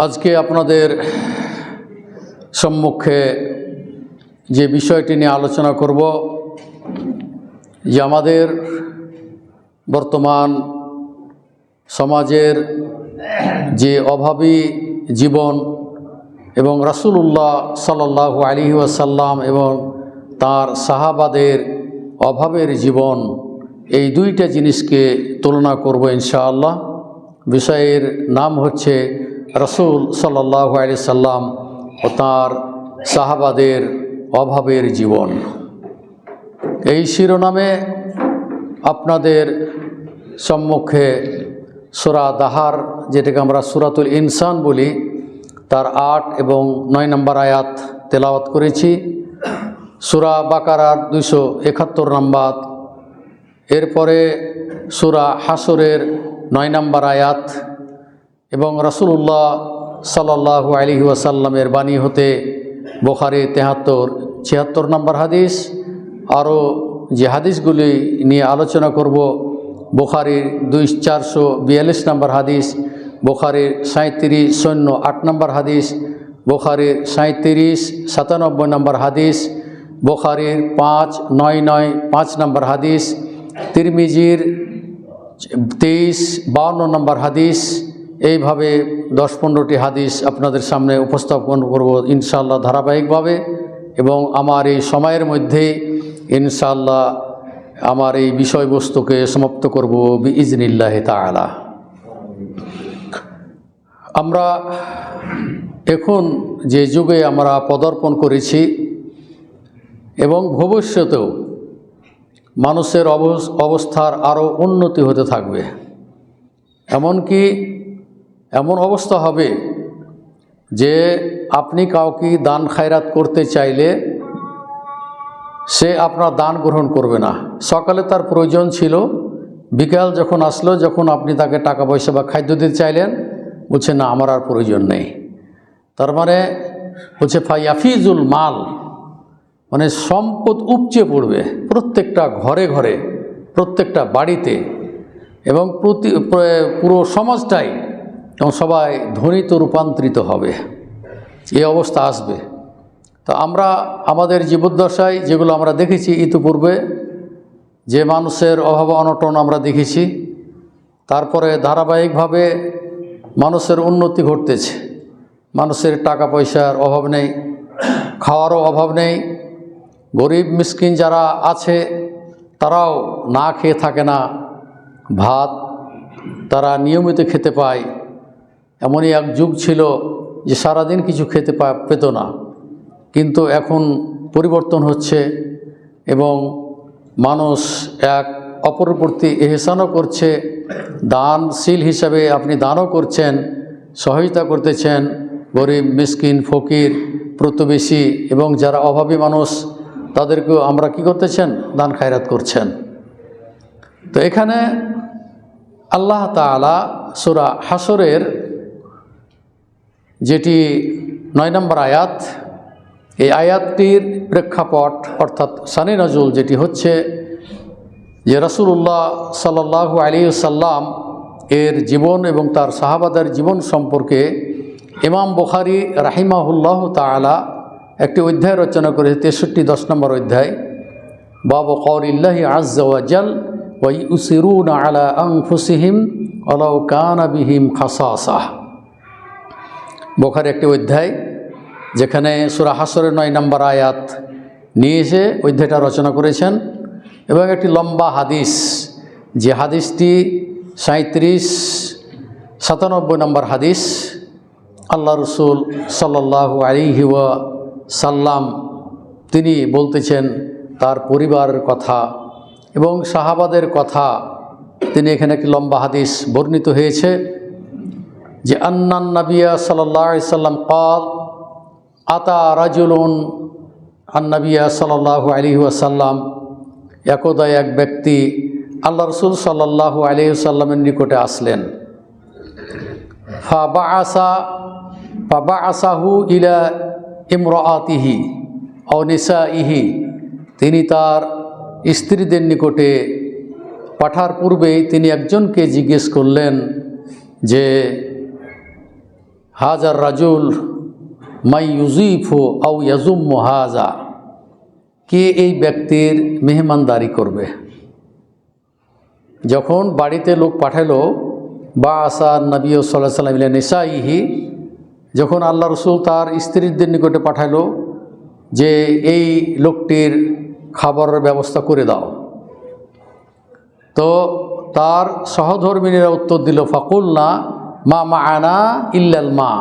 আজকে আপনাদের সম্মুখে যে বিষয়টি নিয়ে আলোচনা করব যে আমাদের বর্তমান সমাজের যে অভাবী জীবন এবং রাসূলুল্লাহ সাল্লাল্লাহু আলাইহি ওয়াসাল্লাম এবং তার সাহাবাদের অভাবের জীবন, এই দুইটা জিনিসকে তুলনা করব ইনশাআল্লাহ। বিষয়ের নাম হচ্ছে রাসূল সাল্লাল্লাহু আলাইহি সাল্লাম ও তার সাহাবাদের অভাবের জীবন। এই শিরোনামে আপনাদের সম্মুখে সূরা দাহার, যেটাকে আমরা সূরাতুল ইনসান বলি, তার 8 এবং 9 নম্বর আয়াত তেলাওয়াত করেছি। সূরা বাকারার 271 নম্বর, এরপরে সূরা হাসরের 9 নম্বর আয়াত এবং রাসূলুল্লাহ সাল্লাল্লাহু আলাইহি ওয়াসাল্লামের বাণী হতে বুখারী 73-76 নম্বর হাদিস। আরও যে হাদিসগুলি নিয়ে আলোচনা করব, বুখারীর 442 নম্বর হাদিস, বুখারীর 37-8 নম্বর হাদিস, বুখারীর 37-97 নম্বর হাদিস, বুখারীর 5-995 নম্বর হাদিস, তিরমিজির 23-52 নম্বর হাদিস। এইভাবে 10-15টি হাদিস আপনাদের সামনে উপস্থাপন করব ইনশাআল্লাহ ধারাবাহিকভাবে, এবং আমার এই সময়ের মধ্যেই ইনশাআল্লাহ আমার এই বিষয়বস্তুকে সমাপ্ত করব বিইজনিল্লাহি তাআলা। আমরা এখন যে যুগে আমরা পদার্পণ করেছি এবং ভবিষ্যতেও মানুষের অবস্থার আরও উন্নতি হতে থাকবে, এমনকি এমন অবস্থা হবে যে আপনি কাউকে দান খায়রাত করতে চাইলে সে আপনার দান গ্রহণ করবে না। সকালে তার প্রয়োজন ছিল, বিকাল যখন আসলো, যখন আপনি তাকে টাকা পয়সা বা খাদ্য দিতে চাইলেন, বলছে না, আমার আর প্রয়োজন নেই। তার মানে বলছে ফায়াফিজুল মাল, মানে সম্পদ উপচে পড়বে প্রত্যেকটা ঘরে ঘরে, প্রত্যেকটা বাড়িতে, এবং পুরো সমাজটাই, এবং সবাই ধনীতে রূপান্তরিত হবে, এই অবস্থা আসবে। তো আমরা আমাদের জীবদ্দশায় যেগুলো আমরা দেখেছি ইতিপূর্বে, যে মানুষের অভাব অনটন আমরা দেখেছি, তারপরে ধারাবাহিকভাবে মানুষের উন্নতি ঘটতেছে। মানুষের টাকা পয়সার অভাব নেই, খাওয়ারও অভাব নেই। গরিব মিসকিন যারা আছে তারাও না খেয়ে থাকে না, ভাত তারা নিয়মিত খেতে পায়। এমনই এক যুগ ছিল যে সারাদিন কিছু খেতে পেত না, কিন্তু এখন পরিবর্তন হচ্ছে এবং মানুষ এক অপরের প্রতি ইহসানও করছে। দানশীল হিসাবে আপনি দানও করছেন, সহায়তা করতেছেন গরিব মিসকিন ফকির প্রতিবেশী, এবং যারা অভাবী মানুষ তাদেরকেও আমরা কি করতেছেন, দান খায়রাত করছেন। তো এখানে আল্লাহ তাআলা সূরা হাসরের যেটি 9 নম্বর আয়াত, এই আয়াতটির প্রেক্ষাপট অর্থাৎ শানে নজুল যেটি হচ্ছে যে রাসূলুল্লাহ সাল্লাল্লাহু আলাইহি ওয়াসাল্লাম এর জীবন এবং তার সাহাবাদের জীবন সম্পর্কে ইমাম বুখারী রাহিমাহুল্লাহ তাআলা একটি অধ্যায় রচনা করেছে, 63-10 নম্বর অধ্যায়, বাবু কওলিল্লাহি আযজা ওয়া জাল ওয়া ইউসিরুনা আলা আনফুসিহিম ওয়ালাউ কানা বিহিম খাসাসা। বুখারী একটি অধ্যায় যেখানে সূরা হাসরের 9 নম্বর আয়াত নিয়ে এসে অধ্যায়টা রচনা করেছেন, এবং একটি লম্বা হাদিস, যে হাদিসটি 37-97 নম্বর হাদিস। আল্লাহ রসুল সাল্লাল্লাহু আলাইহি ওয়াসাল্লাম তিনি বলতেছেন তার পরিবারের কথা এবং সাহাবাদের কথা। তিনি এখানে একটি লম্বা হাদিস বর্ণিত হয়েছে যে আন্নান নাবিয়া সাল্লাল্লাহু আলাইহি সাল্লাম ক্বাল আতা রাজুলুন আন্নাবিয়া সাল্লাল্লাহু আলাইহি ওয়াসাল্লাম, একদা এক ব্যক্তি আল্লাহ রসুল সাল্লাল্লাহু আলাইহি ওয়াসাল্লামের নিকটে আসলেন। ফাবাআসাহু ইলা ইমরাআতিহি আও নিসাইহি, তিনি তার স্ত্রীদের নিকটে পাঠার পূর্বেই তিনি একজনকে জিজ্ঞেস করলেন যে হাজার রাজুল মাই ইউজিফু আউ ইয়াজুম্মু হাজা, কে এই ব্যক্তির মেহমানদারি করবে। যখন বাড়িতে লোক পাঠালো, বা আসা নবী সাল্লাল্লাহু আলাইহি ওয়াসাল্লাম ইলা নিসাইহি, যখন আল্লাহ রসুল তার স্ত্রীদের নিকটে পাঠালো যে এই লোকটির খাবারের ব্যবস্থা করে দাও, তো তার সহধর্মিনীরা উত্তর দিল, ফাকুলনা মা মাআনা ইল্লাল মা,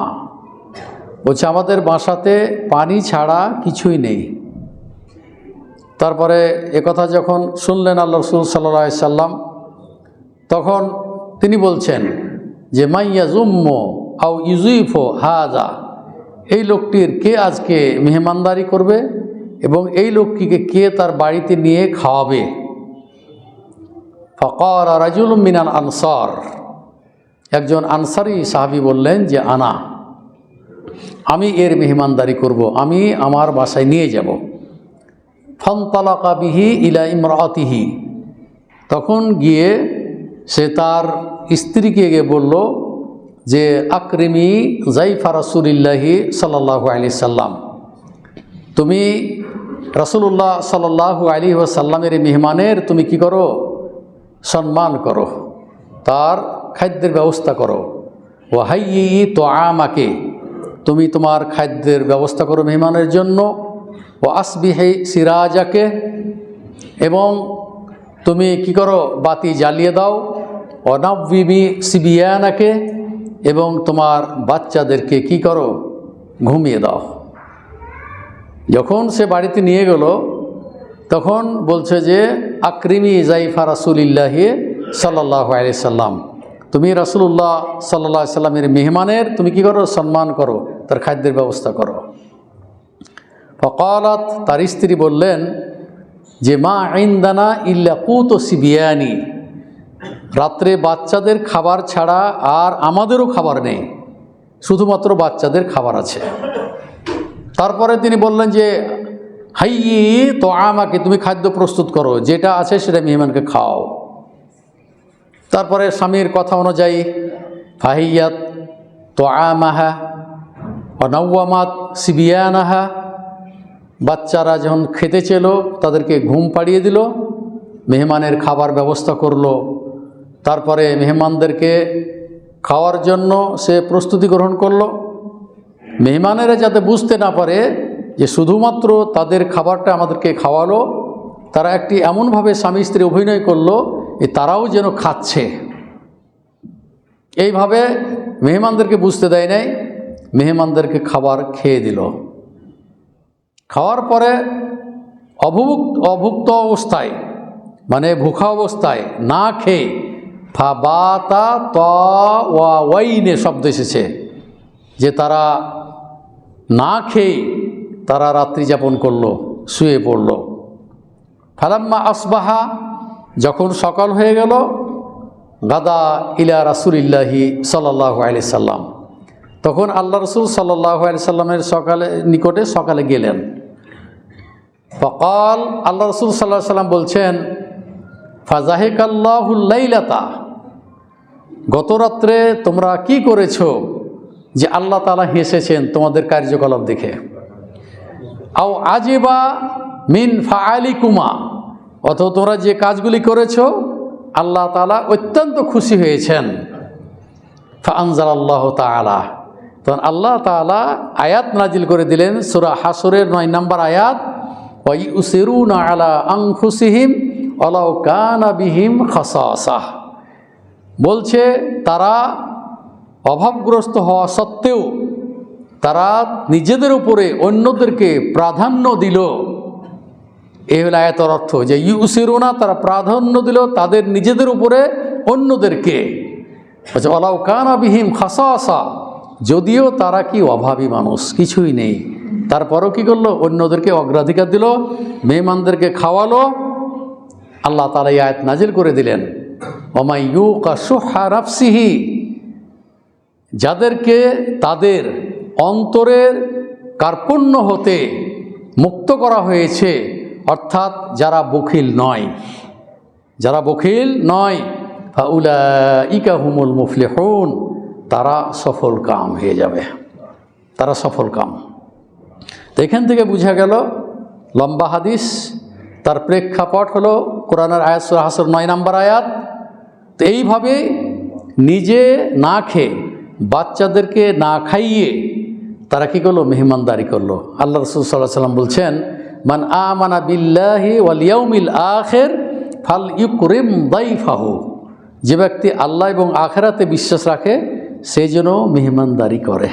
বলছে আমাদের বাসাতে পানি ছাড়া কিছুই নেই। তারপরে একথা যখন শুনলেন আল্লাহ রসুল সাল্লাল্লাহু আলাইহি সাল্লাম, তখন তিনি বলছেন যে মাইয়া জুম্মো আও ইউজিফো হাজা, এই লোকটির কে আজকে মেহমানদারি করবে এবং এই লোকটিকে কে তার বাড়িতে নিয়ে খাওয়াবে। ফকাল রাজুল মিনাল আনসার, একজন আনসারি সাহাবী বললেন যে আমি এর মেহমানদারি করব, আমি আমার বাসায় নিয়ে যাব। ফান্তালাকা বিহি ইলা ইমরাতিহি, তখন গিয়ে সে তার স্ত্রীকে গিয়ে বলল যে আকরিমি জাইফা রাসূলিল্লাহি সাল্লাল্লাহু আলাইহি সাল্লাম, তুমি রাসূলুল্লাহ সাল্লাল্লাহু আলাইহি ওয়াসাল্লামের মেহমানের তুমি কি করো, সম্মান করো, তার খাদ্যের ব্যবস্থা করো। ওয়াহাইয়ি তুআমাকে, তুমি তোমার খাদ্যের ব্যবস্থা করো মেহমানের জন্য। ও আসবিহি সিরাজাকে, এবং তুমি কি করো, বাতি জ্বালিয়ে দাও। ও নাব্বিবি সিবিয়ানাকে, এবং তোমার বাচ্চাদেরকে কি করো, ঘুমিয়ে দাও। যখন সে বাড়িতে নিয়ে গেল, তখন বলছে যে আকরিমি জাইফা রাসূলিল্লাহি সাল্লাল্লাহু আলাইহি সাল্লাম, তুমি রাসূলুল্লাহ সাল্লাল্লাহু আলাইহি সাল্লামের মেহমানের তুমি কি করো, সম্মান করো, তার খাদ্যের ব্যবস্থা করো। ফকালাত, তার স্ত্রী বললেন যে মা ইনদানা ইল্লা কুত সিবিয়ানি, রাত্রে বাচ্চাদের খাবার ছাড়া আর আমাদেরও খাবার নেই, শুধুমাত্র বাচ্চাদের খাবার আছে। তারপরে তিনি বললেন যে হাইয়ি তো আমাকে, তুমি খাদ্য প্রস্তুত করো, যেটা আছে সেটা মেহমানকে খাও। তারপরে স্বামীর কথা অনুযায়ী ফাহিয়াত তো আমাহা অনাওয়ামাত সিবিয়ানাহা, বাচ্চারা যখন খেতে চেল তাদেরকে ঘুম পাড়িয়ে দিল, মেহমানের খাবার ব্যবস্থা করলো। তারপরে মেহমানদেরকে খাওয়ার জন্য সে প্রস্তুতি গ্রহণ করলো। মেহমানেরা যাতে বুঝতে না পারে যে শুধুমাত্র তাদের খাবারটা আমাদেরকে খাওয়ালো, তারা একটি এমনভাবে স্বামী স্ত্রী অভিনয় করলো যে তারাও যেন খাচ্ছে। এইভাবে মেহমানদেরকে বুঝতে দেয় নাই, মেহমানদেরকে খাবার খেয়ে দিল। খাওয়ার পরে অভুক্ত অবস্থায়, মানে ভুখা অবস্থায় না খেয়ে, ফাবাতা ওয়াইনে শব্দ এসেছে যে তারা না খেয়ে তারা রাত্রি যাপন করলো, শুয়ে পড়ল। ফালাম্মা আসবাহা, যখন সকাল হয়ে গেল, গাদা ইলা রাসূলিল্লাহি সাল্লাল্লাহু আলাইহি সাল্লাম, তখন আল্লাহ রসুল সাল্লাল্লাহু আলাইহি সাল্লামের নিকটে সকালে গেলেন। ফকাল, আল্লাহ রসুল সাল্লাল্লাহু আলাইহি সাল্লাম বলছেন ফাজাহিকাল্লাহুল লাইলাতা, গত রাত্রে তোমরা কি করেছো যে আল্লাহ তাআলা হেসেছেন তোমাদের কার্যকলাপ দেখে। আও আজিবা মিন ফাআলিকুমা, অথবা তোমরা যে কাজগুলি করেছো আল্লাহ তাআলা অত্যন্ত খুশি হয়েছেন। ফাআনজালাল্লাহু তাআলা, তখন আল্লাহ তাআলা আয়াত নাজিল করে দিলেন, সূরা হাসরের 9 নম্বর আয়াত, ওয়া ইউসিরুনা আলা আনফুসিহিম ওয়ালাউ কানা বিহিম খাসাসাহ, বলছে তারা অভাবগ্রস্ত হওয়া সত্ত্বেও তারা নিজেদের উপরে অন্যদেরকে প্রাধান্য দিল। এই হলো আয়াতের অর্থ, যে ইউসিরুনা, তারা প্রাধান্য দিল তাদের নিজেদের উপরে অন্যদেরকে। বলছে ওয়ালাউ কানা বিহিম খাসাসা, যদিও তারা কি অভাবী মানুষ, কিছুই নেই, তারপরও কি করলো, অন্যদেরকে অগ্রাধিকার দিল, মেহমানদেরকে খাওয়ালো। আল্লাহ তাআলা এই আয়াত নাজিল করে দিলেন, ওয়া ইউকা শুহা নাফসিহি, যাদেরকে তাদের অন্তরের কার্পণ্য হতে মুক্ত করা হয়েছে, অর্থাৎ যারা বখিল নয়, ফাউলাইকা হুমুল মুফলিহুন, তারা সফল কাম হয়ে যাবে, তারা সফল কাম। তো এখান থেকে বোঝা গেল লম্বা হাদিস, তার প্রেক্ষাপট হলো কোরআনের আয়াত সূরা হাসর 9 নম্বর আয়াত। তো এইভাবে নিজে না খেয়ে বাচ্চাদেরকে না খাইয়ে তারা কী করলো? মেহমানদারি করলো। আল্লাহ রাসূল সাল্লাল্লাহু আলাইহি ওয়াসাল্লাম বলছেন, মান আমানা বিল্লাহি ওয়াল ইয়াউমিল আখির ফাল ইউকরিম দাইফাহু, যে ব্যক্তি আল্লাহ এবং আখিরাতে বিশ্বাস রাখে সে যেন মেহমানদারি করে,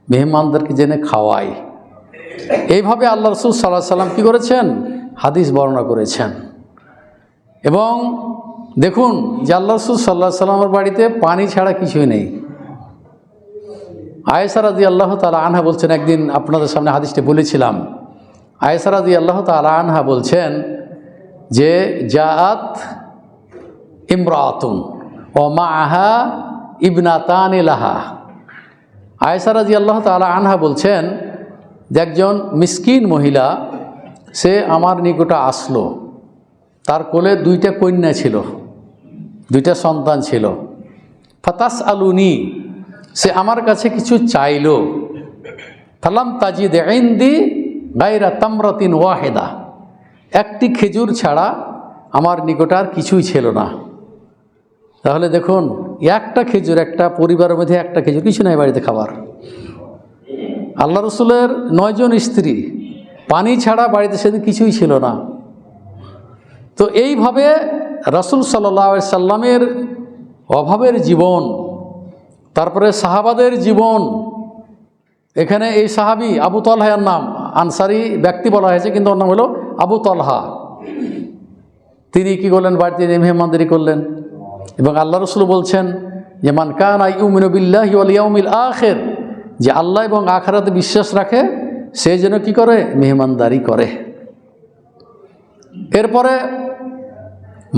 মেহমানদেরকে জেনে খাওয়ায়। এইভাবে আল্লাহ রাসূল সাল্লাল্লাহু আলাইহি ওয়াসাল্লাম কী করেছেন? হাদিস বর্ণনা করেছেন। এবং দেখুন যে আল্লাহ রাসূল সাল্লাল্লাহু আলাইহি ওয়াসাল্লামের বাড়িতে পানি ছাড়া কিছুই নেই। আয়েশা রাদিয়াল্লাহু তাআলা আনহা বলছেন, একদিন আপনাদের সামনে হাদিসটি বলেছিলাম, আয়েশা রাদিয়াল্লাহু তাআলা আনহা বলছেন যে জাআত ইমরাতুন ওয়া মাআহা ইবনাতানি লাহা। আয়েশা রাদিয়াল্লাহু তাআলা আনহা বলছেন যে একজন মিসকিন মহিলা সে আমার নিকটে আসলো, তার কোলে 2টা কন্যা ছিল, 2টা সন্তান ছিল। ফাতাস আলুনি, সে আমার কাছে কিছু চাইল। ফালাম তাজিদ ইনদি গায়রা তামরাতিন ওয়াহিদা, একটি খেজুর ছাড়া আমার নিকটে আর কিছুই ছিল না। তাহলে দেখুন, একটা খেজুর, একটা পরিবারের মধ্যে একটা খেজুর, কিছু নাই বাড়িতে খাবার। আল্লাহ রসুলের 9 জন স্ত্রী, পানি ছাড়া বাড়িতে সেদিন কিছুই ছিল না। তো এইভাবে রাসূল সাল্লাল্লাহু আলাইহি সাল্লামের অভাবের জীবন, তারপরে সাহাবাদের জীবন। এখানে এই সাহাবী আবু তলহার নাম, আনসারি ব্যক্তি বলা হয়েছে কিন্তু ওর নাম হলো আবু তলহা। তিনি কি করলেন? বাড়িতে মেহমানদারি করলেন। এবং আল্লাহ রসুল বলছেন যে মান কানা ইউমিনু বিল্লাহি ওয়াল ইয়াউমিল আখির, যে আল্লাহ এবং আখিরাতে বিশ্বাস রাখে সে যেন কি করে? মেহমানদারি করে। এরপরে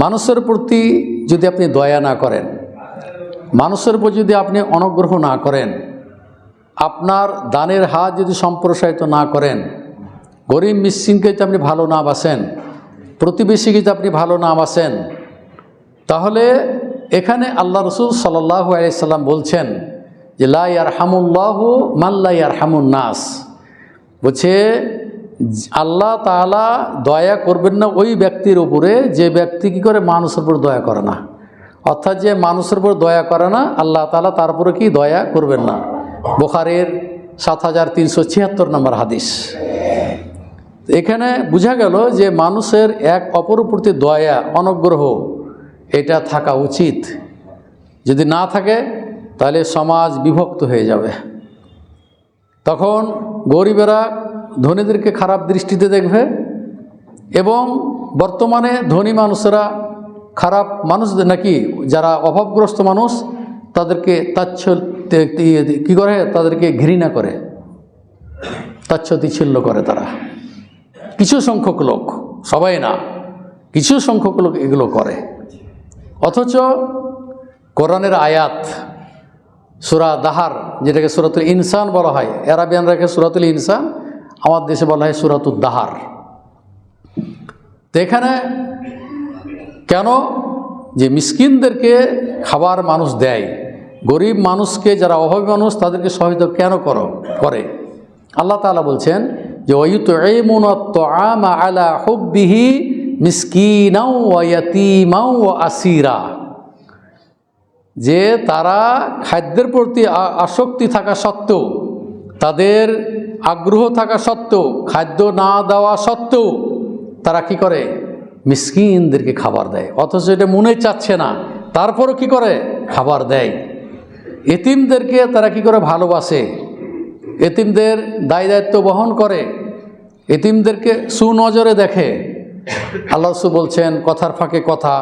মানুষের প্রতি যদি আপনি দয়া না করেন, মানুষের উপর যদি আপনি অনুগ্রহ না করেন, আপনার দানের হাত যদি সম্প্রসারিত না করেন, গরিব মিসকিনকে যদি আপনি ভালো না বাসেন, প্রতিবেশীকে যদি আপনি ভালো না বাসেন, তাহলে এখানে আল্লাহ রসুল সাল্লাল্লাহু আলাইহি সাল্লাম বলছেন যে লা ইয়ারহামুল্লাহু মান লা ইয়ারহামুন নাস, বলছে আল্লাহ তাআলা দয়া করবেন না ওই ব্যক্তির উপরে যে ব্যক্তি কী করে? মানুষের উপর দয়া করে না। অর্থাৎ যে মানুষের উপর দয়া করে না, আল্লাহ তাআলা তার উপরে কি দয়া করবেন না। বুখারীর 7376 নম্বর হাদিস। এখানে বোঝা গেল যে মানুষের এক অপরের প্রতি দয়া, অনুগ্রহ এটা থাকা উচিত। যদি না থাকে তাহলে সমাজ বিভক্ত হয়ে যাবে। তখন গরিবেরা ধনীদেরকে খারাপ দৃষ্টিতে দেখবে এবং বর্তমানে ধনী মানুষেরা খারাপ মানুষদের নাকি যারা অভাবগ্রস্ত মানুষ তাদেরকে কী করে? তাদেরকে ঘৃণা করে, তাচ্ছতিচ্ছিল্য করে তারা। কিছু সংখ্যক লোক, সবাই না, কিছু সংখ্যক লোক এগুলো করে। অথচ কোরআনের আয়াত সূরা দাহার, যেটাকে সূরাতুল ইনসান বলা হয়, আরাবিয়ানরা সূরাতুল ইনসান, আমার দেশে বলা হয় সূরাতুদ দাহার। তো এখানে কেন যে মিসকিনদেরকে খাবার মানুষ দেয়, গরিব মানুষকে, যারা অভাবী মানুষ তাদেরকে সহায়তা কেন করে? আল্লাহ তাআলা বলছেন যে ওয়ায়ুতঈমুনা আত-তাআমা আলা হুব্বিহি মিসকিনাও ওয়া ইয়াতীমাও ওয়া আসীরা, যে তারা খাদ্যের প্রতি আসক্তি থাকা সত্ত্বেও, তাদের আগ্রহ থাকা সত্ত্বেও, খাদ্য না দেওয়া সত্ত্বেও তারা কি করে? মিসকিনদেরকে খাবার দেয়। অথচ এটা মনে চাচ্ছে না, তারপরও কি করে? খাবার দেয়। এতিমদেরকে তারা কি করে? ভালোবাসে, এতিমদের দায় দায়িত্ব বহন করে, এতিমদেরকে সুনজরে দেখে। আল্লাহ রাসূল বলছেন, কথার ফাঁকে কথা,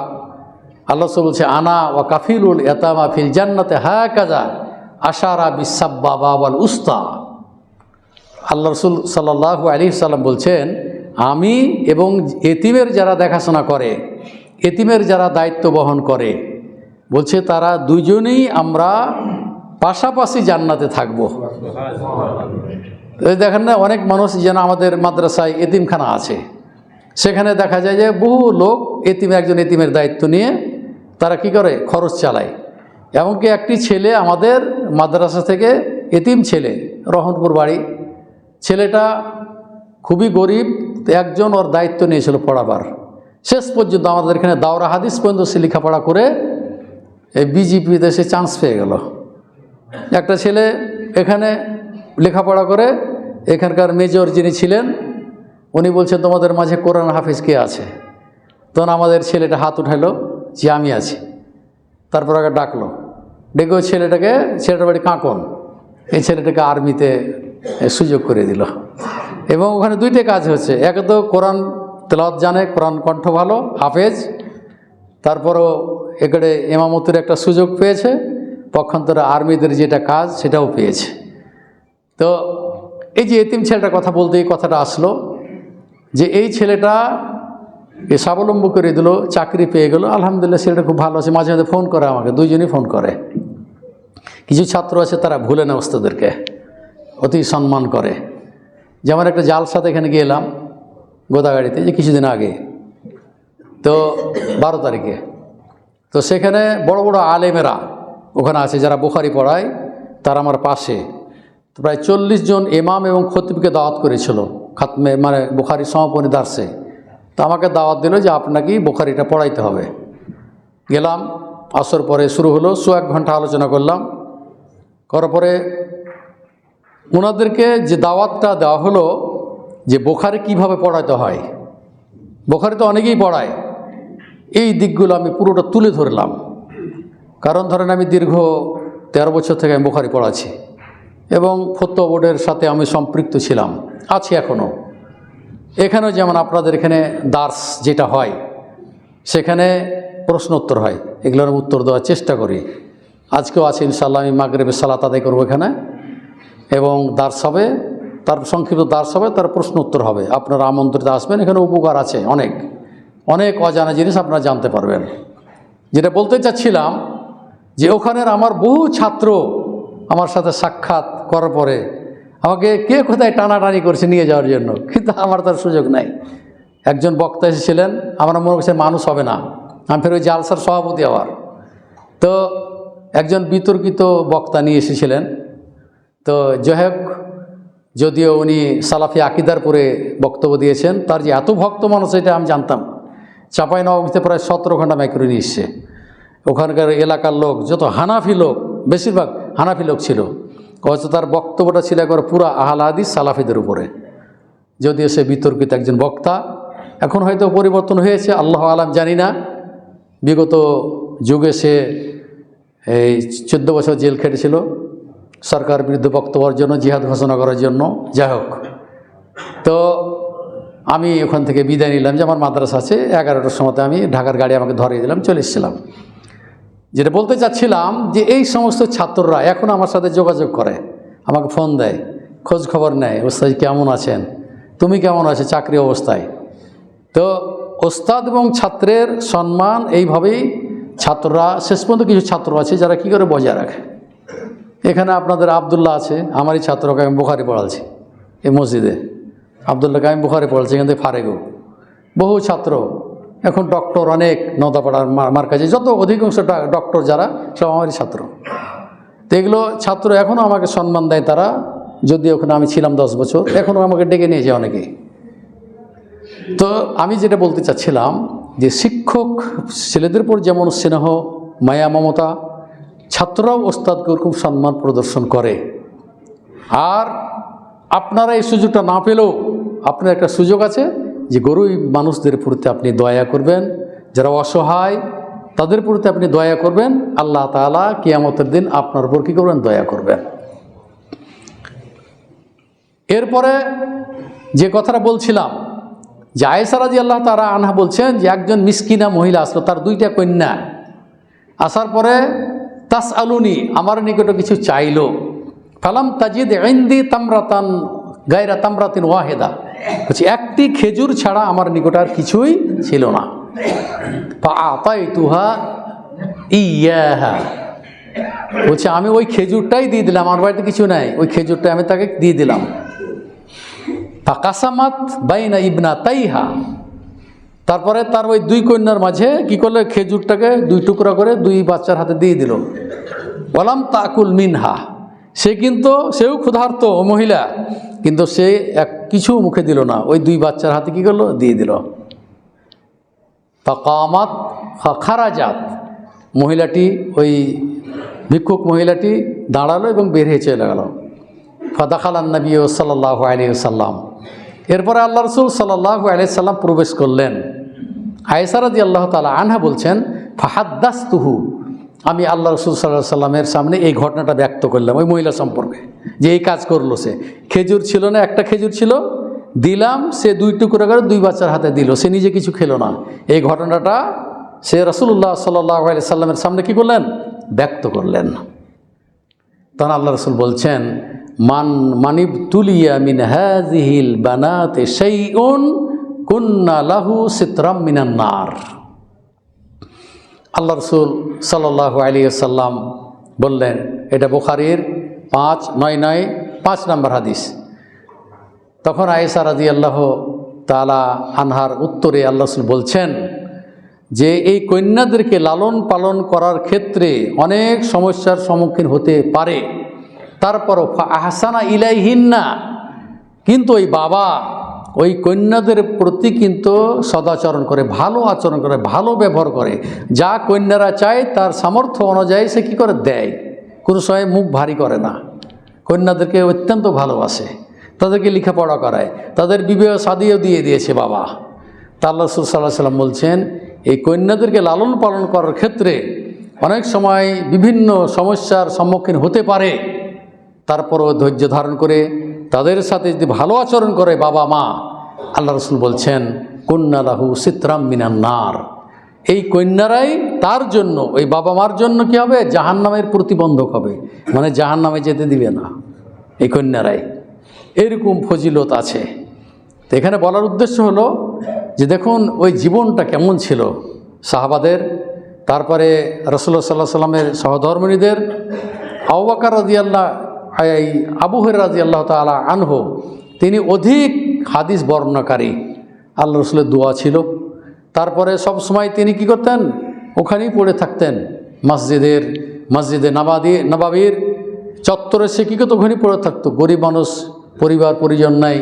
আল্লাহ রাসূল বলছে আনা ওয়া কাফিলুল ইয়াতামা ফিল জান্নাতে হাকাযা আশারা বিসাব্বাবা ওয়াল উস্তা। আল্লাহ রাসূল সাল্লাল্লাহু আলাইহি সাল্লাম বলছেন, আমি এবং এতিমের যারা দেখাশোনা করে, এতিমের যারা দায়িত্ব বহন করে, বলছে তারা দুজনেই আমরা পাশাপাশি জান্নাতে থাকব। দেখেন না, অনেক মানুষ যেন আমাদের মাদ্রাসায় এতিমখানা আছে, সেখানে দেখা যায় যে বহু লোক একজন এতিমের দায়িত্ব নিয়ে তারা কি করে? খরচ চালায়। এমনকি একটি ছেলে আমাদের মাদ্রাসা থেকে এতিম ছেলে, রহনপুর বাড়ি, ছেলেটা খুবই গরিব, একজন ওর দায়িত্ব নিয়েছিল পড়াবার। শেষ পর্যন্ত আমাদের এখানে দাওরা হাদিস পর্যন্ত সে লেখাপড়া করে এই বিজেপিতে সে চান্স পেয়ে গেল। একটা ছেলে এখানে লেখাপড়া করে, এখানকার মেজর যিনি ছিলেন উনি বলছেন তোমাদের মাঝে কোরআন হাফিজ কে আছে? তখন আমাদের ছেলেটা হাত উঠাইলো যে আমি আছি। তারপর আগে ডাকলো, ডেকে ওই ছেলেটার বাড়ি কাঁকন, এই ছেলেটাকে আর্মিতে সুযোগ করে দিল। এবং ওখানে দুইটা কাজ হচ্ছে, এক তো কোরআন তেলাওয়াত জানে, কোরআন কণ্ঠ ভালো, হাফেজ, তারপরও এখানে ইমামতের একটা সুযোগ পেয়েছে, পক্ষান্তরে আর্মিদের যেটা কাজ সেটাও পেয়েছে। তো এই যে এতিম ছেলেটার কথা বলতে এই কথাটা আসলো যে এই ছেলেটা স্বাবলম্বী করে দিল, চাকরি পেয়ে গেল, আলহামদুলিল্লাহ ছেলেটা খুব ভালো আছে। মাঝে মাঝে ফোন করে আমাকে, দুইজনই ফোন করে। কিছু ছাত্র আছে তারা ভুলে না ওস্তাদেরকে, অতি সম্মান করে। যেমন একটা জালসাতে এখানে গেলাম গোদাগাড়িতে, যে কিছুদিন আগে, তো 12 তারিখে, তো সেখানে বড় বড় আলেমেরা ওখানে আছে যারা বুখারি পড়ায়, তারা আমার পাশে। তো প্রায় 40 জন ইমাম এবং খতিবকে দাওয়াত করেছিল খাতমে, মানে বুখারি সমাপনী দার্সে। তো আমাকে দাওয়াত দিল যে আপনাকে বুখারিটা পড়াইতে হবে। গেলাম, আসর পরে শুরু হলো, 1 ঘন্টা আলোচনা করলাম। করার পরে ওনাদেরকে যে দাওয়াতটা দেওয়া হলো যে বুখারি কিভাবে পড়াইতে হয়, বুখারি তো অনেকেই পড়ায়, এই দিকগুলো আমি পুরোটা তুলে ধরলাম। কারণ ধরেন আমি দীর্ঘ 13 বছর থেকে আমি বুখারি পড়াচ্ছি এবং ফতোয়া বোর্ডের সাথে আমি সম্পৃক্ত ছিলাম, আছি এখনও। এখানেও যেমন আপনাদের এখানে দার্স যেটা হয় সেখানে প্রশ্ন উত্তর হয়, এগুলোর উত্তর দেওয়ার চেষ্টা করি। আজকেও আছে ইনশাআল্লাহ, আমি মাগরিবের সালাত আদায় করবো এখানে, এবং দার্স হবে, তার সংক্ষিপ্ত দার্স হবে, তার প্রশ্ন উত্তর হবে। আপনারা আমন্ত্রিত আসবেন, এখানে উপকার আছে অনেক অনেক অজানা জিনিস আপনারা জানতে পারবেন। যেটা বলতে চাচ্ছিলাম যে ওখানের আমার বহু ছাত্র আমার সাথে সাক্ষাৎ করার পরে আমাকে কে কোথায় টানাটানি করছে নিয়ে যাওয়ার জন্য, কিন্তু আমার তার সুযোগ নাই। একজন বক্তা এসেছিলেন, আমার মনে করছে মানুষ হবে না, আমি ফের ওই জালসার সভাপতি আবার। তো একজন বিতর্কিত বক্তা নিয়ে এসেছিলেন। তো যাই হোক, যদিও উনি সালাফি আকিদার পরে বক্তব্য দিয়েছেন, তার যে এত ভক্ত মানুষ এটা আমি জানতাম। চাঁপাইনবাবগঞ্জে প্রায় 17 ঘন্টা মাইক্রো নিয়ে এসছে। ওখানকার এলাকার লোক যত হানাফি লোক, বেশিরভাগ হানাফি লোক ছিল, হয়তো তার বক্তব্যটা ছিল একবার পুরো আহলে হাদিস সালাফিদের উপরে। যদিও সে বিতর্কিত একজন বক্তা, এখন হয়তো পরিবর্তন হয়েছে, আল্লাহ আলাম জানি না। বিগত যুগে সে এই 14 বছর জেল খেটেছিল সরকার বিরুদ্ধে বক্তব্যের জন্য, জিহাদ ঘোষণা করার জন্য। যাই হোক, তো আমি ওখান থেকে বিদায় নিলাম, যে আমার মাদ্রাসা আছে, 11টার সময় আমি ঢাকার গাড়ি আমাকে ধরিয়ে দিলাম, চলে এসেছিলাম। যেটা বলতে চাচ্ছিলাম যে এই সমস্ত ছাত্ররা এখন আমার সাথে যোগাযোগ করে, আমাকে ফোন দেয়, খোঁজ খবর নেয়, ওস্তাদ কেমন আছেন, তুমি কেমন আছো চাকরি অবস্থায়। তো ওস্তাদ এবং ছাত্রের সম্মান এইভাবেই ছাত্ররা, শেষ পর্যন্ত কিছু ছাত্র আছে যারা কি করে বজায় রাখে। এখানে আপনাদের আবদুল্লাহ আছে, আমারই ছাত্রকে আমি বুখারি পড়াচ্ছি এই মসজিদে। আবদুল্লাহকে আমি বুখারি পড়াচ্ছি এখান থেকে ফারেগো। বহু ছাত্র এখন ডক্টর, অনেক নদাপাড়ার মার্কাজে যত অধিকাংশ ডক্টর যারা, সব আমারই ছাত্র। তো এগুলো ছাত্র এখনও আমাকে সম্মান দেয় তারা, যদি ওখানে আমি ছিলাম 10 বছর, এখনও আমাকে ডেকে নিয়েছে অনেকেই। তো আমি যেটা বলতে চাচ্ছিলাম যে শিক্ষক ছেলেদের উপর যেমন স্নেহ মায়া মমতা, ছাত্ররাও ওস্তাদকে খুব সম্মান প্রদর্শন করে। আর আপনারা এই সুযোগটা না পেলেও আপনার একটা সুযোগ আছে যে গরিব মানুষদের প্রতি আপনি দয়া করবেন, যারা অসহায় তাদের প্রতি আপনি দয়া করবেন। আল্লাহ তাআলা কিয়ামতের দিন আপনার উপর কী করবেন? দয়া করবেন। এরপরে যে কথাটা বলছিলাম যে আয়েশা রাদিয়াল্লাহু তাআলা আনহা বলছেন যে একজন মিসকিনা মহিলা আসলো, তার 2টা কন্যা। আসার পরে তাস আলুনি, আমার নিকটে কিছু চাইলো। ফালাম তাজিদ ইনদি তামরাতান গায়রা তামরাতিন ওয়াহিদা, বলছি একটি খেজুর ছাড়া আমার নিকটে আর কিছুই ছিল না। ফাআতাইতুহা ইয়াহা, বলছে আমি ওই খেজুরটাই দিয়ে দিলাম, আমার বাড়িতে কিছু নাই, ওই খেজুরটাই আমি তাকে দিয়ে দিলাম। ফাকাসামাত বাইনা ইবনাতাইহা, তারপরে তার ওই 2 কন্যার মাঝে কি করলো, খেজুরটাকে 2 টুকরা করে 2 বাচ্চার হাতে দিয়ে দিল। ওয়ালাম তাকুল মিনহা, সে কিন্তু সেও ক্ষুধার্ত মহিলা, কিন্তু সে কিছু মুখে দিল না, ওই দুই বাচ্চার হাতে কী করলো, দিয়ে দিল। ফাকামাত খারাজাত, মহিলাটি ওই ভিক্ষুক মহিলাটি দাঁড়ালো এবং বের হয়ে চলে গেল। ফাদাখালান নবী সাল্লাল্লাহু আলাইহি ওয়াসাল্লাম, এরপরে আল্লাহ রসুল সাল্লাল্লাহু আলাইহি সাল্লাম প্রবেশ করলেন। আয়েশা রাদিয়াল্লাহু তাআলা আনহা বলছেন, ফাহাদ্দাসতুহু, আমি আল্লাহ রসুল সাল্লাল্লাহু আলাইহি সাল্লামের সামনে এই ঘটনাটা ব্যক্ত করলাম ওই মহিলা সম্পর্কে, যে এই কাজ করলো। সে খেজুর ছিল না, একটা খেজুর ছিল, দিলাম, সে দুই টুকরো করে দুই বাচ্চার হাতে দিল, সে নিজে কিছু খেলো না। এই ঘটনাটা সে রাসূলুল্লাহ সাল্লাল্লাহু আলাইহি সাল্লামের সামনে কী করলেন, ব্যক্ত করলেন। তখন আল্লাহ রসুল বলছেন, মানিবতুলিয়া মিন হাযিহিল বানাতি শাইউন কুন্না লাহু সিতরাম মিনান নার। আল্লাহ রসুল সাল্লাল্লাহু আলাইহি ওয়াসাল্লাম বললেন, এটা বুখারীর 5 নম্বর হাদিস। তখন আয়েশা রাদিয়াল্লাহু তাআলা আনহার উত্তরে আল্লাহ রসুল বলছেন যে এই কন্যাদেরকে লালন পালন করার ক্ষেত্রে অনেক সমস্যার সম্মুখীন হতে পারে, তারপরও আহসানা ইলাইহিন্না, কিন্তু ওই বাবা ওই কন্যাদের প্রতি কিন্তু সদাচরণ করে, ভালো আচরণ করে, ভালো ব্যবহার করে, যা কন্যারা চায় তার সামর্থ্য অনুযায়ী সে কী করে দেয়, কোনো সময় মুখ ভারী করে না, কন্যাদেরকে অত্যন্ত ভালোবাসে, তাদেরকে লেখাপড়া করায়, তাদের বিবাহ শাদিও দিয়ে দিয়েছে বাবা। তা আল্লাহ রাসূল সাল্লাল্লাহু আলাইহি ওয়াসাল্লাম বলছেন, এই কন্যাদেরকে লালন পালন করার ক্ষেত্রে অনেক সময় বিভিন্ন সমস্যার সম্মুখীন হতে পারে, তারপরও ধৈর্য ধারণ করে তাদের সাথে যদি ভালো আচরণ করে বাবা মা, আল্লাহ রাসূল বলছেন কুন্না লাহু সিতরাম মিনান নার, এই কন্যারাই তার জন্য, ওই বাবা মার জন্য কী হবে, জাহান্নামের প্রতিবন্ধক হবে, মানে জাহান্নামে যেতে দিবে না এই কন্যারাই। এরকম ফজিলত আছে। তো এখানে বলার উদ্দেশ্য হলো যে দেখুন ওই জীবনটা কেমন ছিল সাহাবাদের, তারপরে রাসূলুল্লাহ সাল্লাল্লাহু আলাইহি ওয়াসাল্লামের সহধর্মিণীদের। আবু বকর আবু হুরায়রা রাদিয়াল্লাহু তাআলা আনহু, তিনি অধিক হাদিস বর্ণনাকারী, আল্লাহ রসুলের দোয়া ছিল। তারপরে সব সময় তিনি কি করতেন, ওখানেই পড়ে থাকতেন, মসজিদে নবাবির চত্বরে সে কী করতো, ওখানেই পড়ে থাকতো। গরিব মানুষ, পরিবার পরিজন নাই,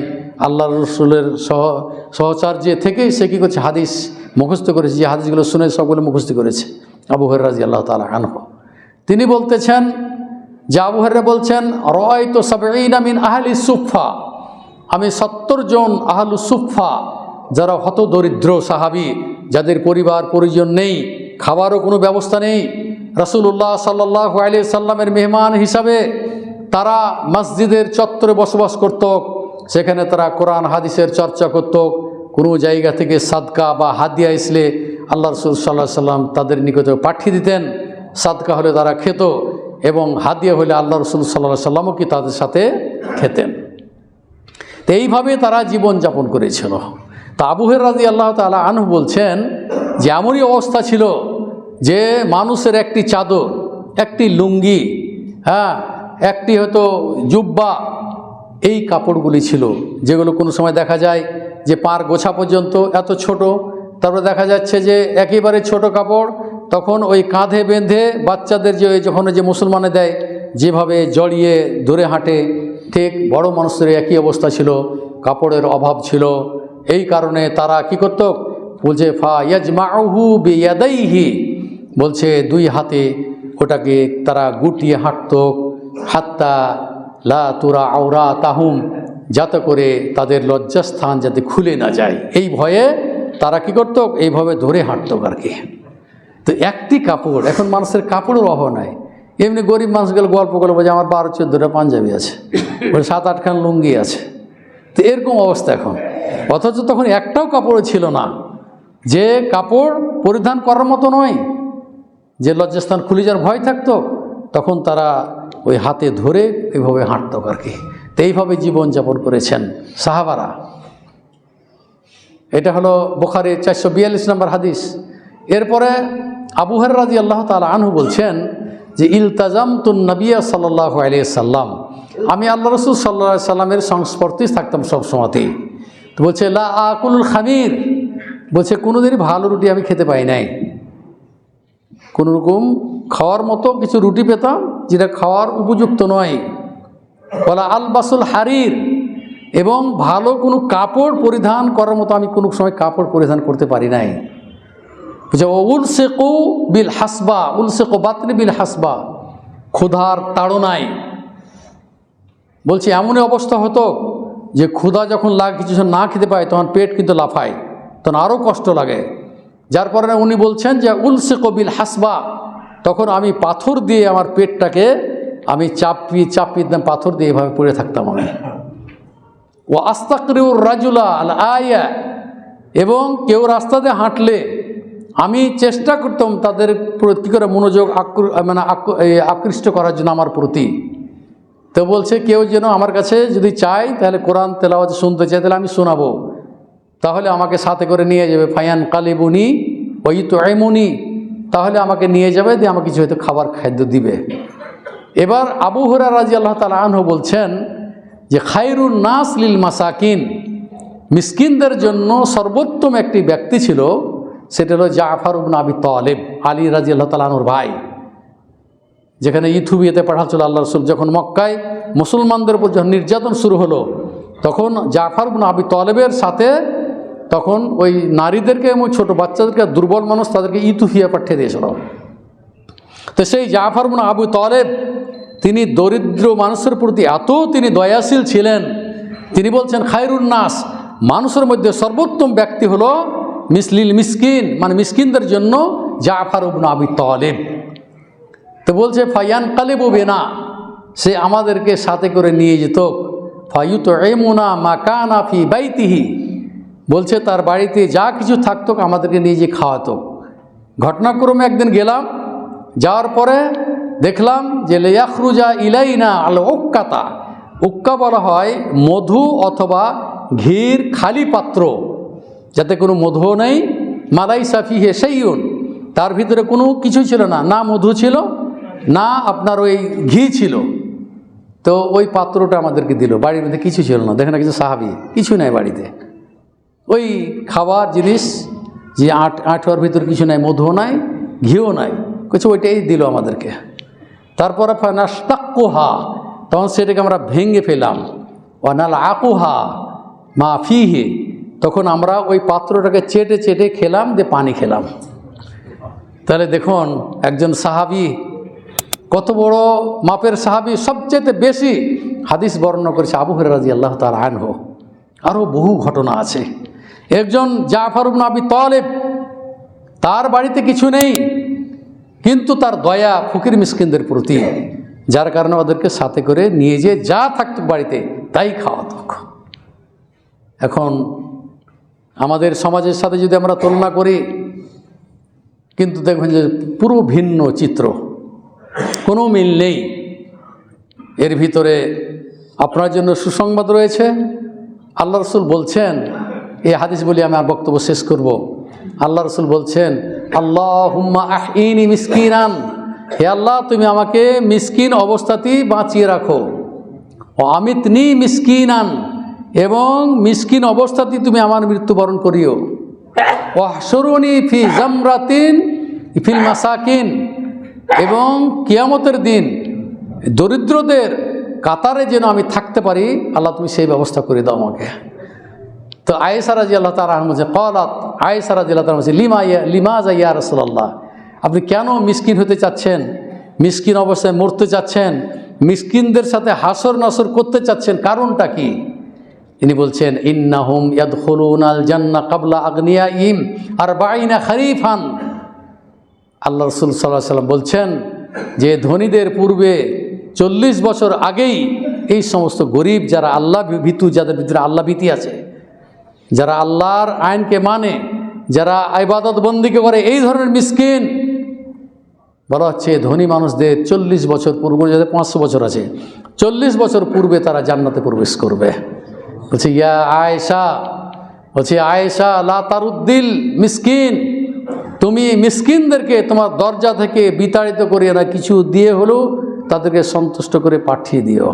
আল্লাহ রসুলের সহচার্যে থেকেই সে কী করছে, হাদিস মুখস্থ করেছে, যে হাদিসগুলো শুনে সবগুলো মুখস্থ করেছে আবু হুরায়রা রাদিয়াল্লাহু তাআলা আনহু। তিনি বলতেছেন যে আবু হুরায়রা বলছেন, রাআইতু ৭০ মিন আহলি সুফফা, আমি ৭০ জন আহলু সুফফা, যারা হতদরিদ্র সাহাবী, যাদের পরিবার পরিজন নেই, খাবারও কোনো ব্যবস্থা নেই, রাসূলুল্লাহ সাল্লাল্লাহু আলাইহি সাল্লামের মেহমান হিসাবে তারা মসজিদের চত্বরে বসবাস করত। সেখানে তারা কোরআন হাদিসের চর্চা করত। কোনো জায়গা থেকে সাদকা বা হাদিয়া আসলে আল্লাহ রাসূল সাল্লাল্লাহু আলাইহি সাল্লাম তাদের নিকটে পাঠিয়ে দিতেন। সাদকা হলে তারা খেত এবং হাদিয়া হলে আল্লাহ রাসূল সাল্লাল্লাহু আলাইহি সাল্লামও কি তাদের সাথে খেতেন। তো এইভাবে তারা জীবনযাপন করেছিল। তা আবু হুরায়রা রাদিয়াল্লাহু তাআলা আনহু বলছেন যে এমনই অবস্থা ছিল যে মানুষের একটি চাদর, একটি লুঙ্গি, একটি হয়তো জুব্বা, এই কাপড়গুলি ছিল যেগুলো কোনো সময় দেখা যায় যে পার গোছা পর্যন্ত এত ছোট, তারপরে দেখা যাচ্ছে যে একেবারে ছোট কাপড়, তখন ওই কাঁধে বেঁধে বাচ্চাদের যখন যে মুসলমানে দেয় যেভাবে জড়িয়ে ধরে হাঁটে, ঠিক বড় মানুষদের একই অবস্থা ছিল, কাপড়ের অভাব ছিল। এই কারণে তারা কি করত, বলছে ফা ইয়াজমাউহু বিয়াদাইহি, বলছে দুই হাতে ওটাকে তারা গুটিয়ে হাঁটত, হাত্তা লা তুরা আওরাতাহুম, যাতে করে তাদের লজ্জাস্থান যাতে খুলে না যায়, এই ভয়ে তারা কি করত, এইভাবে ধরে হাঁটত আর কি। তো একটি কাপড়, এখন মানুষের কাপড়ের অভাব নাই, এমনি গরিব মানুষগুলো গল্প করে বলছে আমার 12-14টা পাঞ্জাবি আছে, 7-8খান লুঙ্গি আছে। তো এরকম অবস্থা এখন, অথচ তখন একটাও কাপড় ছিল না যে কাপড় পরিধান করার মতো নয়, যে লজ্জাস্থান খুলে যাওয়ার ভয় থাকতো, তখন তারা ওই হাতে ধরে এইভাবে হাঁটত আর কি। তো এইভাবে জীবনযাপন করেছেন সাহাবারা। এটা হলো বুখারীর 442 নম্বর হাদিস। এরপরে আবু হুরায়রা রাদিয়াল্লাহু তাআলা আনহু বলছেন যে ইলতাজামতুন নবিয়্য সাল্লাল্লাহু আলাইহি সাল্লাম, আমি আল্লাহ রাসূল সাল্লাল্লাহু আলাইহি সাল্লামের সংস্পর্শেই থাকতাম সব সময়তেই। তো বলছে লা আকুলুল খামির, বলছে কোনোদিনই ভালো রুটি আমি খেতে পাই নাই, কোনোরকম খাওয়ার মতো কিছু রুটি পেতাম যেটা খাওয়ার উপযুক্ত নয়। বলা আলবাসুল হারির, এবং ভালো কোনো কাপড় পরিধান করার মতো আমি কোনো সময় কাপড় পরিধান করতে পারি নাই। উলসেকু বিল হাসবা, উলসেকু বাতনি বিল হাসবা, ক্ষুধার তাড়নায়। বলছি এমনই অবস্থা হতো যে ক্ষুধা যখন লাগে, কিছু না খেতে পায়, তখন পেট কিন্তু লাফায়, তখন আরও কষ্ট লাগে। যার পরে উনি বলছেন যে উলসেকু বিল হাসবা, তখন আমি পাথর দিয়ে আমার পেটটাকে আমি চাপিয়ে দিতাম, পাথর দিয়ে এভাবে পড়ে থাকতাম আমি। ও আস্তাকরিউর রাজুলা আল আয়া, এবং কেউ রাস্তা দিয়ে হাঁটলে আমি চেষ্টা করতাম তাদের কী করে মনোযোগ আকৃষ্ট করার জন্য আমার প্রতি। তো বলছে কেউ যেন আমার কাছে যদি চায় তাহলে কোরআন তেলাওয়াত শুনতে চায়, তাহলে আমি শোনাবো, তাহলে আমাকে সাথে করে নিয়ে যাবে। ফায়ান কালিবুনি ওই তো এমনি, তাহলে আমাকে নিয়ে যাবে, দিয়ে আমাকে কিছু হয়তো খাবার খাদ্য দিবে। এবার আবু হুরায়রা রাদিয়াল্লাহু তাআলা আনহু বলছেন যে খায়রুন নাস লিল মাসাকিন, মিসকিনদের জন্য সর্বোত্তম একটি ব্যক্তি ছিল, সেটা হলো জাফর ইবনে আবি তালেব, আলী রাদিয়াল্লাহু তাআলা আনহুর ভাই। যেখানে ইথিওপিয়াতে পাঠাচ্ছিল আল্লাহ রাসূল, যখন মক্কায় মুসলমানদের উপর যখন নির্যাতন শুরু হলো, তখন জাফর ইবনে আবি তালেবের সাথে তখন ওই নারীদেরকে এবং ছোটো বাচ্চাদেরকে, দুর্বল মানুষ, তাদেরকে ইথিওপিয়া পাঠিয়ে দিয়েছিল। তো সেই জাফর ইবনে আবি তালেব তিনি দরিদ্র মানুষের প্রতি এত তিনি দয়াশীল ছিলেন, তিনি বলছেন খায়রুন নাস, মানুষের মধ্যে সর্বোত্তম ব্যক্তি হলো মিসলিল মিসকিন, মানে মিসকিনদের জন্য জাফর ইবনে আবি তালেব। তো বলছে ফায়ান কালিবু বিনা, সে আমাদেরকে সাথে করে নিয়ে যেত। ফায়ুতঈমুনা মা কানা ফি বাইতিহি, বলছে তার বাড়িতে যা কিছু থাকতো আমাদেরকে নিয়ে যেয়ে খাওয়াতো। ঘটনাক্রমে একদিন গেলাম, যাওয়ার পরে দেখলাম যে লিয়াখরুজা ইলাইনা আল উক্কাতা, উক্কা বলা হয় মধু অথবা ঘির খালি পাত্র, যাতে কোনো মধুও নেই, মালাইসা ফিহি শাইউন, তার ভিতরে কোনো কিছু ছিল না, না মধু ছিল না আপনার ওই ঘি ছিল। তো ওই পাত্রটা আমাদেরকে দিল, বাড়ির মধ্যে কিছু ছিল না, দেখেন না কিছু সাহাবী, কিছু নেই বাড়িতে, ওই খাবার জিনিস যে আঁঠোয়ার ভিতর কিছু নাই, মধুও নাই, ঘিও নাই, কিছু ওইটাই দিল আমাদেরকে। তারপরে ফানাশতাক্কুহা, তখন সেটাকে আমরা ভেঙে ফেলাম। ওয়ানাল আকুহা মা ফিহি, তখন আমরা ওই পাত্রটাকে চেটে চেটে খেলাম, দিয়ে পানি খেলাম। তাহলে দেখুন একজন সাহাবী, কত বড় মাপের সাহাবী, সবচেয়ে বেশি হাদিস বর্ণনা করেছে আবু হুরায়রা রাদিয়াল্লাহু তাআলা আনহু। আরও বহু ঘটনা আছে। একজন জাফর ইবনে আবি তালেব, তার বাড়িতে কিছু নেই, কিন্তু তার দয়া ফকির মিসকিনদের প্রতি, যার কারণে ওদেরকে সাথে করে নিয়ে যেয়ে যা থাকতো বাড়িতে তাই খাওয়াতো। এখন আমাদের সমাজের সাথে যদি আমরা তুলনা করি, কিন্তু দেখবেন যে পুরো ভিন্ন চিত্র, কোনো মিল নেই। এর ভিতরে আপনার জন্য সুসংবাদ রয়েছে। আল্লাহ রাসূল বলছেন, এই হাদিস বলি আমি আর বক্তব্য শেষ করব। আল্লাহ রাসূল বলছেন আল্লাহুম্মা আহইনি মিসকিনান, হে আল্লাহ তুমি আমাকে মিসকিন অবস্থাতেই বাঁচিয়ে রাখো। ও আমিতনি মিসকিনান, এবং মিসকিন অবস্থাতেই তুমি আমার মৃত্যুবরণ করিও। ওয়াহশুরুনি ফি জামরাতিন ফিল মাসাকিন, এবং কিয়ামতের দিন দরিদ্রদের কাতারে যেন আমি থাকতে পারি, আল্লাহ তুমি সেই ব্যবস্থা করে দাও আমাকে। তো আয়েশা রাদিয়াল্লাহু তাআলা আনহা বলছে, ক্বালাত, আয়েশা রাদিয়াল্লাহু তাআলা বলছে, লিমাযা ইয়া রাসূলুল্লাহ, আপনি কেন মিসকিন হতে চাচ্ছেন, মিসকিন অবস্থায় মরতে চাচ্ছেন, মিসকিনদের সাথে হাসর নাসর করতে চাচ্ছেন, কারণটা কি? তিনি বলছেন ইন্নাহুম ইয়াদখুলুনাল জান্নাহ ক্বাবলা আগনিয়াইহিম 40 খরিফান। আল্লাহ রাসূল সাল্লাল্লাহু আলাইহি ওয়াসাল্লাম বলছেন যে ধনীদের পূর্বে 40 বছর আগেই এই সমস্ত গরিব, যারা আল্লাহ ভীতু, যাদের ভিতরে আল্লাহ ভীতি আছে, যারা আল্লাহর আইনকে মানে, যারা ইবাদত বন্দিকে করে, এই ধরনের মিসকিন বলা হচ্ছে ধনী মানুষদের 40 বছর পূর্বে, যাদের 500 বছর আছে, 40 বছর পূর্বে তারা জান্নাতে প্রবেশ করবে। বলছে ইয়া আয়েশা, বলছে আয়েশা লা তারুদ্দিল মিসকিন, তুমি মিসকিনদেরকে তোমার দরজা থেকে বিতাড়িত করিও না, কিছু দিয়ে হলেও তাদেরকে সন্তুষ্ট করে পাঠিয়ে দিও।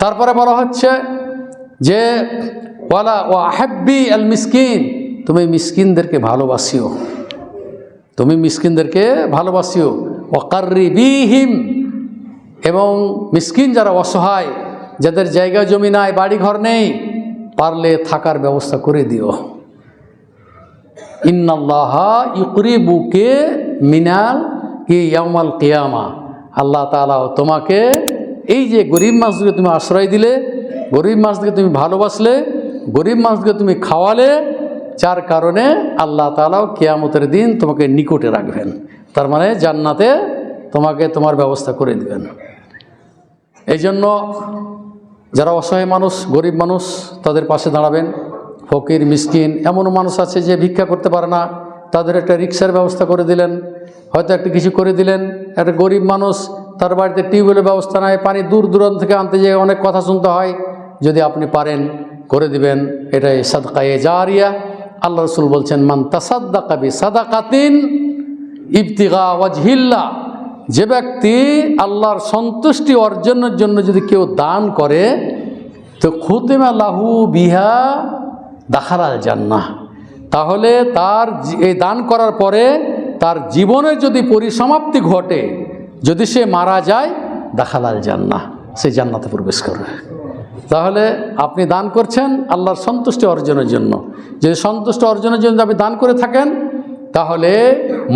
তারপরে বলা হচ্ছে যে ওয়ালা ওয়া আহাব্বি আল মিসকিন, তুমি মিসকিনদেরকে ভালোবাসিও। তুমি মিসকিনদেরকে ভালোবাসিও। ওয়াকাররিবিহিম, এবং মিসকিন যারা অসহায়, যাদের জায়গা জমি নাই, বাড়ি ঘর নেই, পারলে থাকার ব্যবস্থা করে দিও। ইন্নাল্লাহা ইউকরিবুকে মিনাল কি ইয়াউমাল কিয়ামা, আল্লাহ তাআলা তোমাকে এই যে গরিব মানুষকে তুমি আশ্রয় দিলে, গরিব মানুষকে তুমি ভালোবাসলে, গরিব মানুষকে তুমি খাওয়ালে, যার কারণে আল্লাহ তাআলাও কিয়ামতের দিন তোমাকে নিকটে রাখবেন। তার মানে জান্নাতে তোমাকে তোমার ব্যবস্থা করে দিবেন। এই জন্য যারা অসহায় মানুষ, গরিব মানুষ, তাদের পাশে দাঁড়াবেন। ফকির মিসকিন, এমনও মানুষ আছে যে ভিক্ষা করতে পারে না, তাদের একটা রিক্সার ব্যবস্থা করে দিলেন, হয়তো একটা কিছু করে দিলেন। একটা গরিব মানুষ, তার বাড়িতে টিউবওয়েলের ব্যবস্থা নাই, পানি দূর দূরান্ত থেকে আনতে যেয়ে অনেক কথা শুনতে হয়, যদি আপনি পারেন করে দিবেন, এটাই সাদকায়ে জারিয়া। আল্লাহ রাসূল বলছেন, মান তাসাদ্দাকা বিসাদাকাতিন ইবতিগা ওয়াজহিল্লাহ, যে ব্যক্তি আল্লাহর সন্তুষ্টি অর্জনের জন্য যদি কেউ দান করে, তো খুতিমা লাহু বিহা দাখালাল জান্নাহ, তাহলে তার এই দান করার পরে তার জীবনের যদি পরিসমাপ্তি ঘটে, যদি সে মারা যায়, দাখালাল জান্নাহ, সে জান্নাতে প্রবেশ করবে। তাহলে আপনি দান করছেন আল্লাহর সন্তুষ্টি অর্জনের জন্য। যদি সন্তুষ্টি অর্জনের জন্য আপনি দান করে থাকেন, তাহলে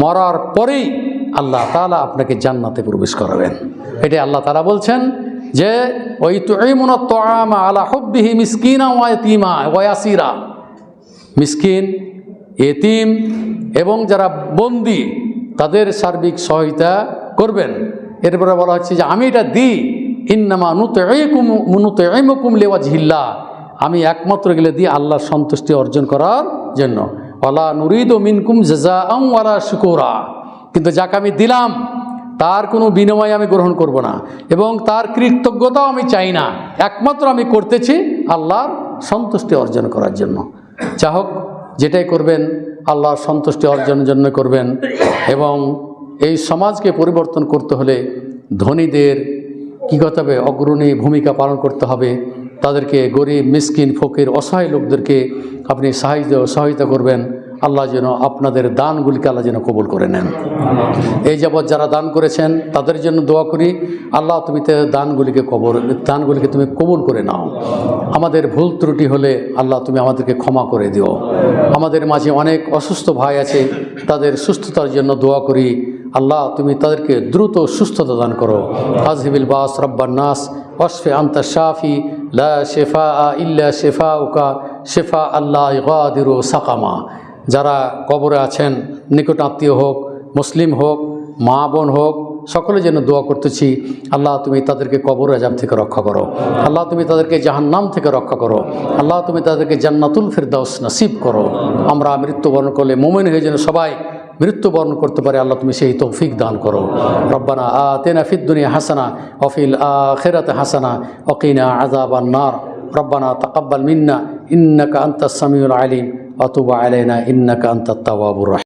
মরার পরেই আল্লাহ তাআলা আপনাকে জান্নাতে প্রবেশ করাবেন। এটাই আল্লাহ তাআলা বলছেন যে ওই তুইমুনাত তুআমা আলা হুব্বিহি মিসকিনা ওয়া ইয়াতীমা ওয়া ইয়াসিরা, মিসকিন, এতিম এবং যারা বন্দী, তাদের সার্বিক সহায়তা করবেন। এরপরে বলা হচ্ছে যে আমি এটা দিই, ইন্নামা নুতঈমুকুম লিওয়াজহিল্লাহ, আমি একমাত্র গেলে দিই আল্লাহর সন্তুষ্টি অর্জন করার জন্য। ওয়ালা নুরিদু মিনকুম জাযাআন ওয়ালা শুকুরা, কিন্তু যাকে আমি দিলাম তার কোনো বিনিময় আমি গ্রহণ করব না, এবং তার কৃতজ্ঞতাও আমি চাই না। একমাত্র আমি করতেছি আল্লাহর সন্তুষ্টি অর্জন করার জন্য। যা হোক, যেটাই করবেন আল্লাহর সন্তুষ্টি অর্জনের জন্য করবেন। এবং এই সমাজকে পরিবর্তন করতে হলে ধনীদের কী করতে হবে? অগ্রণী ভূমিকা পালন করতে হবে। তাদেরকে, গরিব মিসকিন ফকির অসহায় লোকদেরকে আপনি সহায়তা করবেন। আল্লাহ যেন আপনাদের দানগুলিকে আল্লাহ যেন কবুল করে নেন। এই যাবৎ যারা দান করেছেন তাদের জন্য দোয়া করি, আল্লাহ তুমি দানগুলিকে তুমি কবুল করে নাও। আমাদের ভুল ত্রুটি হলে আল্লাহ তুমি আমাদেরকে ক্ষমা করে দিও। আমাদের মাঝে অনেক অসুস্থ ভাই আছে, তাদের সুস্থতার জন্য দোয়া করি, আল্লাহ তুমি তাদেরকে দ্রুত সুস্থতা দান করো। আযহিবিল বাস রব্বান নাস ওয়াশফি আনতা শাফি লা শিফা ইল্লা শিফাউকা শিফা আল্লাহ ইগাদিরু সাকামা। যারা কবরে আছেন, নিকট আত্মীয় হোক, মুসলিম হোক, মা বোন হোক, সকলে যেন দোয়া করতেছি, আল্লাহ তুমি তাদেরকে কবর আযাব থেকে রক্ষা করো। আল্লাহ তুমি তাদেরকে জাহান্নাম থেকে রক্ষা করো। আল্লাহ তুমি তাদেরকে জান্নাতুল ফিরদাউস নসিব করো। আমরা মৃত্যুবরণ করলে মুমিন হয়ে যেন সবাই মৃত্যুবরণ করতে পারে, আল্লাহ তুমি সেই তৌফিক দান করো। রব্বানা আতিনা ফিদ দুনিয়া হাসানা ওয়া ফিল আখিরাতি হাসানা ওয়া কিনা আযাবান নার। রব্বানা তাকাব্বাল মিন্না ইন্নাকা আনতাস সামিউল আলিম ওয়া তুব আলাইনা ইন্নাকা আনতাত তাওয়াবুর রাহিম।